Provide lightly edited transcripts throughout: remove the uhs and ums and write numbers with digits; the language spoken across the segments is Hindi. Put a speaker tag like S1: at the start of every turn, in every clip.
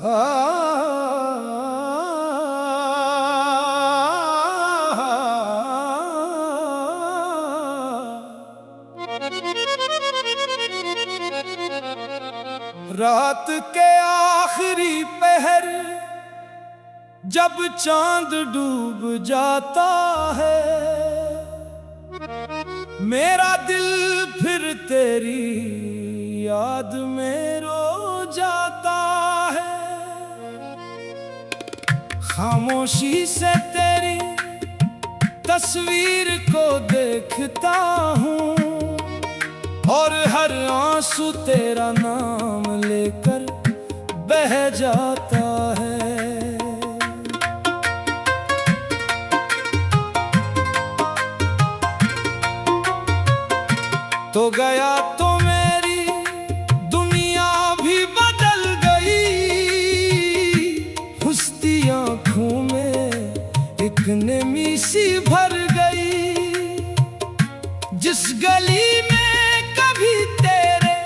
S1: रात के आखिरी पहर जब चांद डूब जाता है, मेरा दिल फिर तेरी याद में रो जाता है। खामोशी से तेरी तस्वीर को देखता हूँ और हर आंसू तेरा नाम लेकर बह जाता है। तो गया तो मेरी दुनिया भी बदल गई, हुस्ती आँखों में एक नमी सी भर गई। जिस गली में कभी तेरे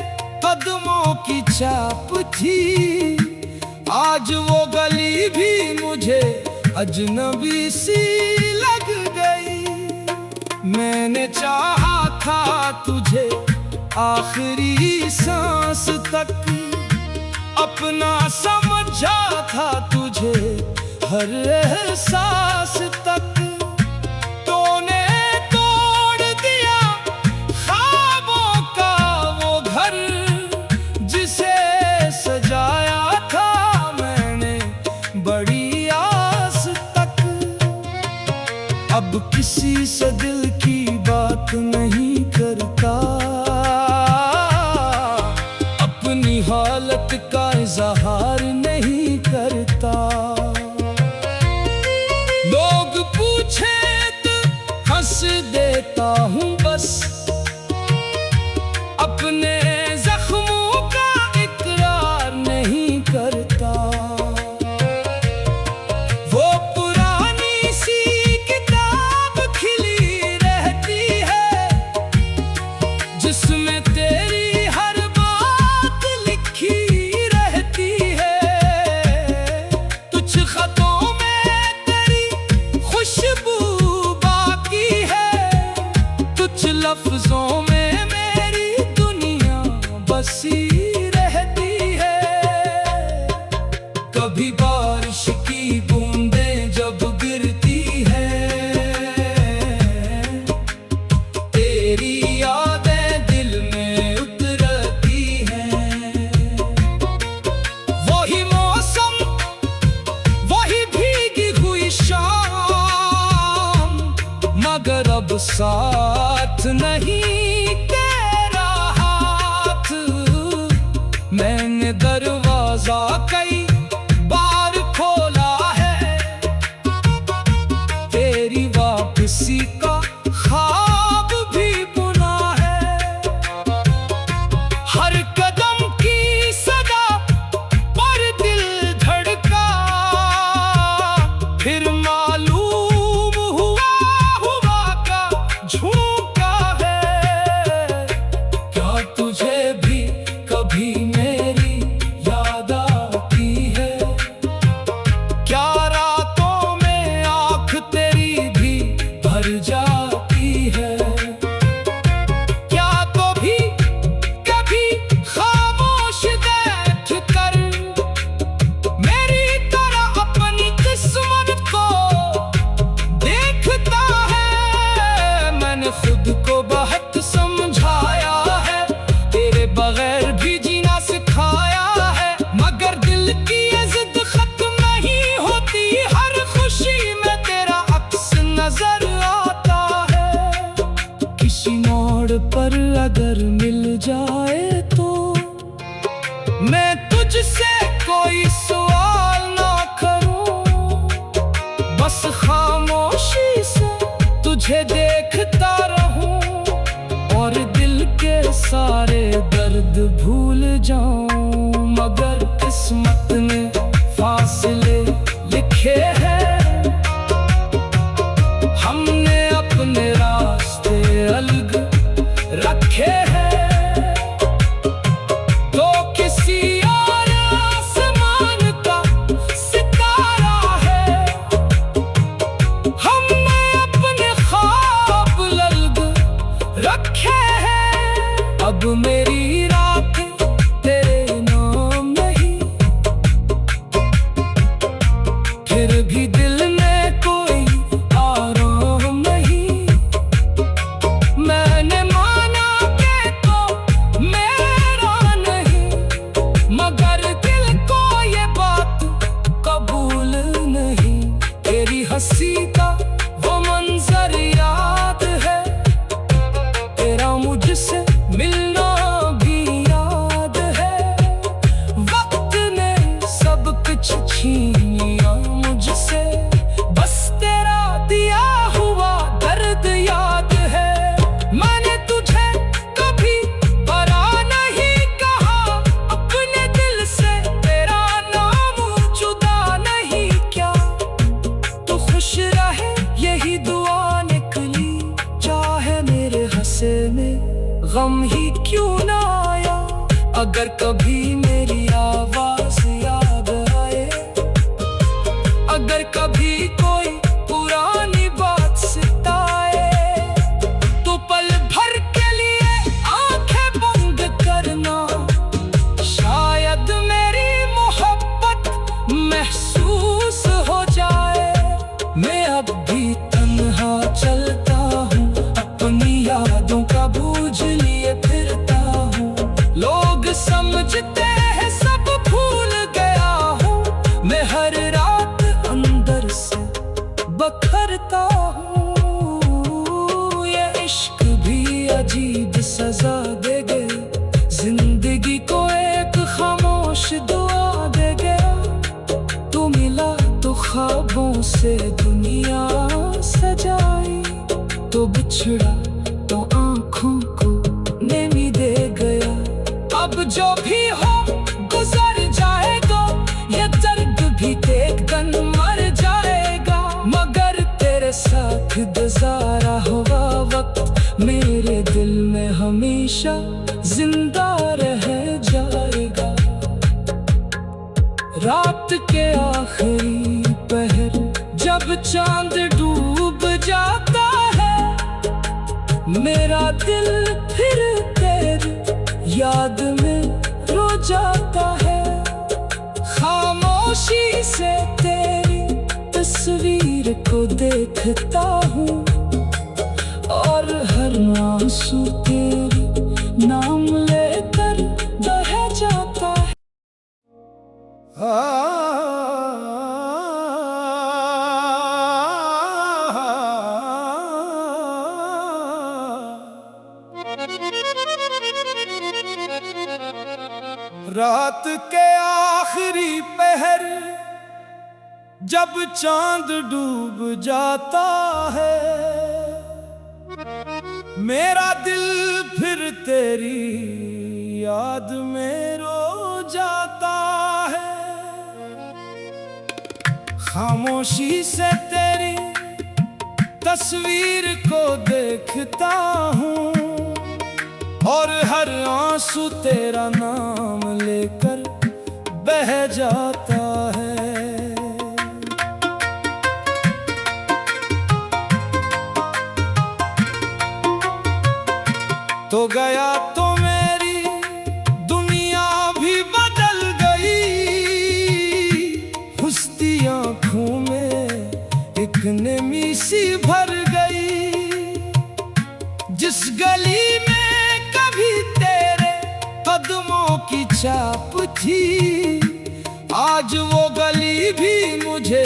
S1: कदमों की छाप थी, आज वो गली भी मुझे अजनबी सी लग गई। मैंने चाहा था तुझे आखिरी सांस तक, अपना समझा था तुझे हर एहसास तक। तूने तोड़ दिया ख्वाबों का वो घर जिसे सजाया था मैंने बड़ी आस तक। अब किसी से दिल की बात नहीं करता, अपनी हालत का इजहार नहीं करता। लोग पूछे तो हंस देता हूँ बस, अपने जख्मों का इकरार नहीं करता। वो पुरानी सी किताब खिली रहती है जिसमें तेरी हर बात लिखी रहती है। कुछ खतों में तेरी खुशबू बाकी है, कुछ लफ्जों में मेरी दुनिया बसी रहती है। कभी बारिश की बूंदें जब गिरती है, तेरी यादें दिल में उतरती हैं। वही मौसम, वही भीगी हुई शाम, मगर अब साथ नहीं तेरा हाथ। मैंने दरवाजा कई बार खोला है, तेरी वापसी का ख्वाब भी बुना है। हर कदम की सदा पर दिल धड़का, फिर मालूम हुआ का झूठा है। क्या तुझे भी कभी मेरी याद आती है? क्या रातों में आँख तेरी भी भर जाती है? क्या कभी कभी खामोश बैठ कर मेरी तरह अपनी किस्मत को देखता है? मैंने खुद को बहुत समझाया है, तेरे बगैर भी जीना सिखाया है, मगर दिल की ये जिद खत्म नहीं होती। हर खुशी में तेरा अक्स नजर आता है। किसी मोड़ पर अगर मिल जाए तो मैं तुझसे कोई सवाल ना करूं, बस खामोशी से तुझे देखता रहूं और दिल के सारे दर्द भूल जाऊं। मगर किस्मत ने फासले लिखे हैं, हमने अपने रास्ते अलग रखे हैं। तो किसी और आसमान का कभी मेरी आवाज याद आए, अगर कभी कोई पुरानी बात सताए, तो पल भर के लिए आंखें बंद करना। शायद मेरी मोहब्बत महसूस हो जाए। मैं अब भी तन्हा चलता हूँ, अपनी यादों का बोझ लिए फिरता हूँ। लोग समझते हैं सब भूल गया हूँ, मैं हर रात अंदर से बखरता हूँ। ये इश्क भी अजीब सजा दे गया, जिंदगी को एक खामोश दुआ दे गया। तू मिला तो ख्वाबों से दुनिया सजाई, तो बिछड़ा तो आँखों को नेमी दे गया। अब जो भी हो गुजर जाएगा, ये दर्द भी एक दिन मर जाएगा। मगर तेरे साथ गुजारा हुआ वक्त मेरे दिल में हमेशा जिंदा रह जाएगा। रात के आखिरी पहर जब चांद डूब जाता है, मेरा दिल फिर तेरी याद में रो जाता है। खामोशी से तेरी तस्वीर को देखता हूँ, और हर आंसू तेरे नाम लेकर बह जाता है। रात के आखिरी पहर जब चांद डूब जाता है, मेरा दिल फिर तेरी याद में रो जाता है। खामोशी से तेरी तस्वीर को देखता हूँ, और हर आंसू तेरा नाम लेकर बह जाता है। तो गया तो मेरी दुनिया भी बदल गई, हुस्ती आँखों में एक नमी सी भर गई। जिस गली में तेरे कदमों की छाप थी, आज वो गली भी मुझे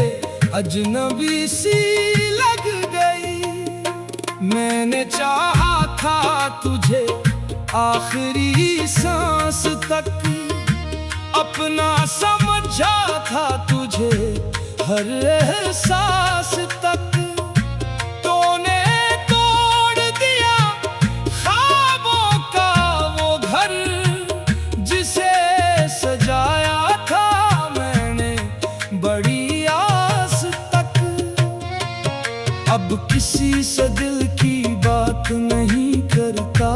S1: अजनबी सी लग गई। मैंने चाहा था तुझे आखिरी सांस तक, अपना समझा था तुझे हर एहसास तक। तूने तोड़ दिया ख्वाबों का वो घर, जिसे सजाया था मैंने बड़ी आस तक। अब किसी से दिल की बात नहीं करता,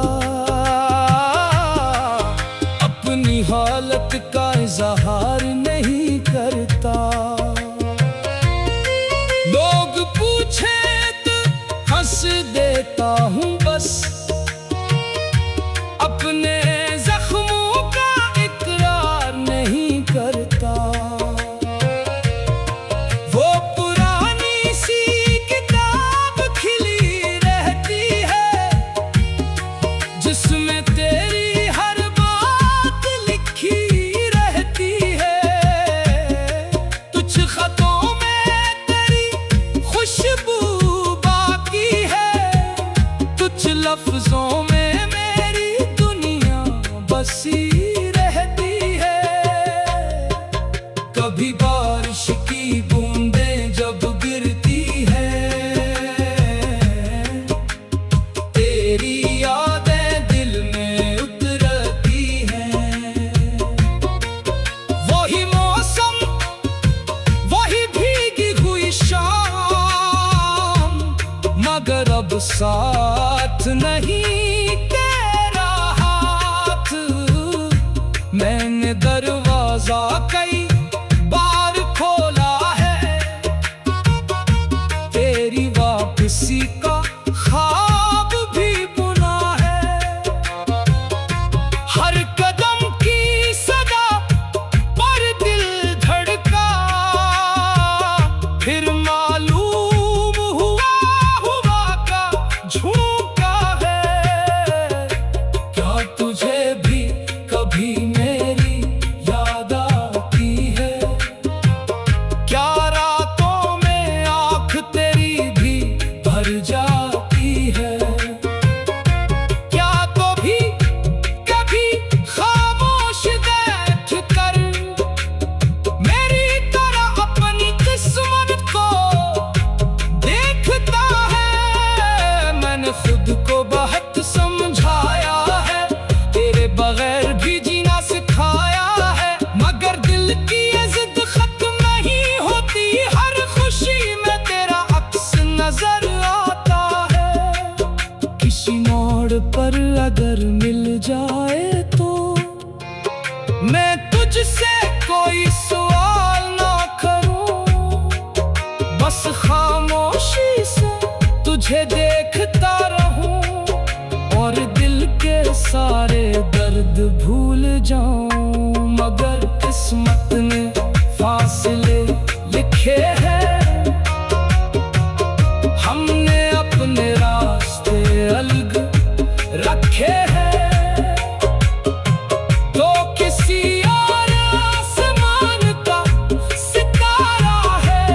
S1: अपनी हालत का इजहार नहीं करता। लोग पूछे तो हंस देता हूँ बस, अपने जख्मों का इकरार नहीं करता। वो पुरानी सी किताब खिली रहती है, जिसमें तेरी हर बात लिखी रहती है। कुछ खतों में तेरी खुशबू बाकी है, कुछ लफ्जों में मेरी दुनिया बसी रहती है। कभी बारिश की बूंदें जब गिरती है, तेरी यादें दिल में उतरती हैं। वही मौसम, वही भीगी हुई शाम, मगर अब साथ नहीं तेरा हाथ। मैं भूल जाऊं, मगर किस्मत ने फासले लिखे हैं। हमने अपने रास्ते अलग रखे हैं, तो किसी और आसमान का सितारा है।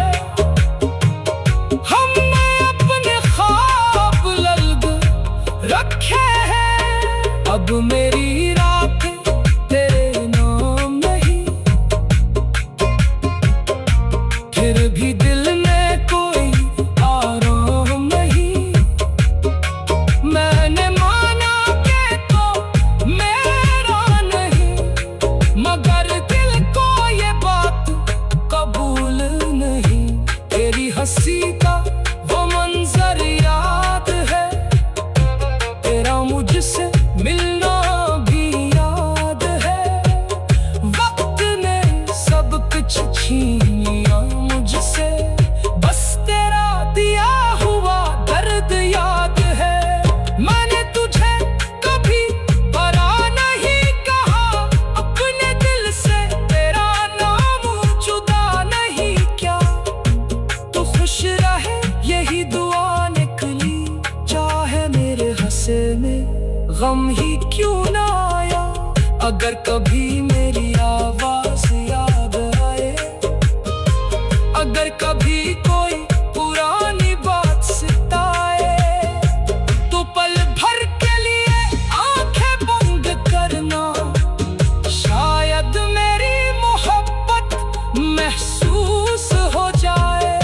S1: हमने अपने ख्वाब अलग रखे हैं। अब मेरी रात तेरे नाम नहीं, फिर भी दिल में कोई आराम नहीं। मैंने माना कि तो मेरा नहीं, मगर दिल को ये बात कबूल नहीं। तेरी हंसी का वो मंजर याद है, तेरा मुझसे मिलना भी याद है। वक्त ने सब कुछ छीन लिया मुझसे, बस तेरा दिया हुआ दर्द याद है। मैंने तुझे कभी बुरा नहीं कहा, अपने दिल से तेरा नाम जुदा नहीं। क्या तू खुश रहे यही दुआ निकली, चाहे मेरे हंसे में गम ही क्यों ना आया। अगर कभी मेरी आवाज याद आए, अगर कभी कोई पुरानी बात सताए, तो पल भर के लिए आंखें बंद करना। शायद मेरी मोहब्बत महसूस हो जाए।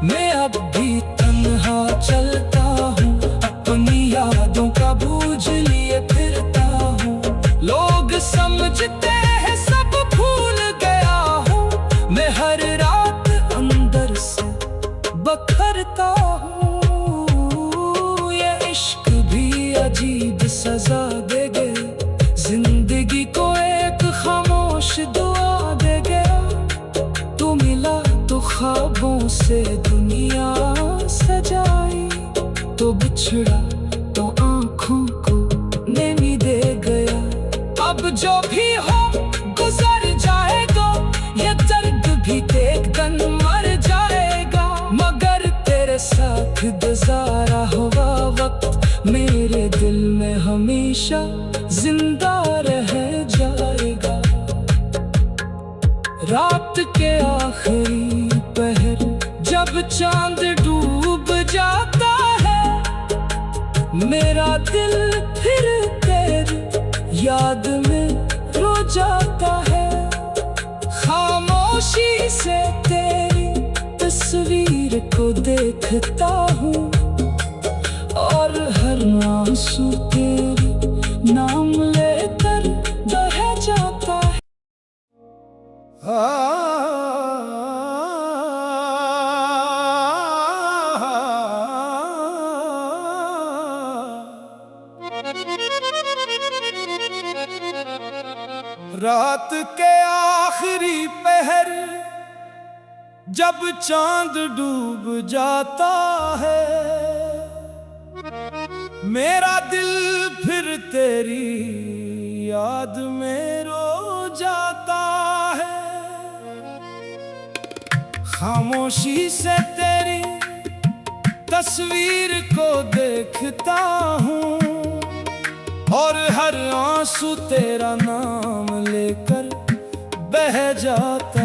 S1: मैं अब भी तन्हा चलता हूँ, अपनी यादों का बोझ लिए फिरता हूँ। लोग समझते हैं सब भूल गया हूँ, मैं हर रात अंदर से बखरता हूँ। ये इश्क भी अजीब सजा दे गया, जिंदगी को एक खामोश दुआ दे गया। तू मिला तो ख्वाबों से दुनिया सजाई, तो बिछड़ा तो आँखों को नमी दे गया। अब जो भी हो गुजर जाएगा, ये दर्द भी एक दिन मर जाएगा। मगर तेरे साथ गुजारा हुआ वक्त मेरे दिल में हमेशा जिंदा रह जाएगा। रात के आखिरी पहर जब चांद डूब जाता है, मेरा दिल फिर तेरी याद में रो जाता है। खामोशी से तेरी तस्वीर को देखता हूँ, और हर आंसू तेरी नाम लेकर बह जाता है।
S2: रात के आखिरी पहर जब चांद डूब जाता है, मेरा दिल फिर तेरी याद में रो जाता है। खामोशी से तेरी तस्वीर को देखता हूँ, और हर आंसू तेरा नाम लेकर बह जाता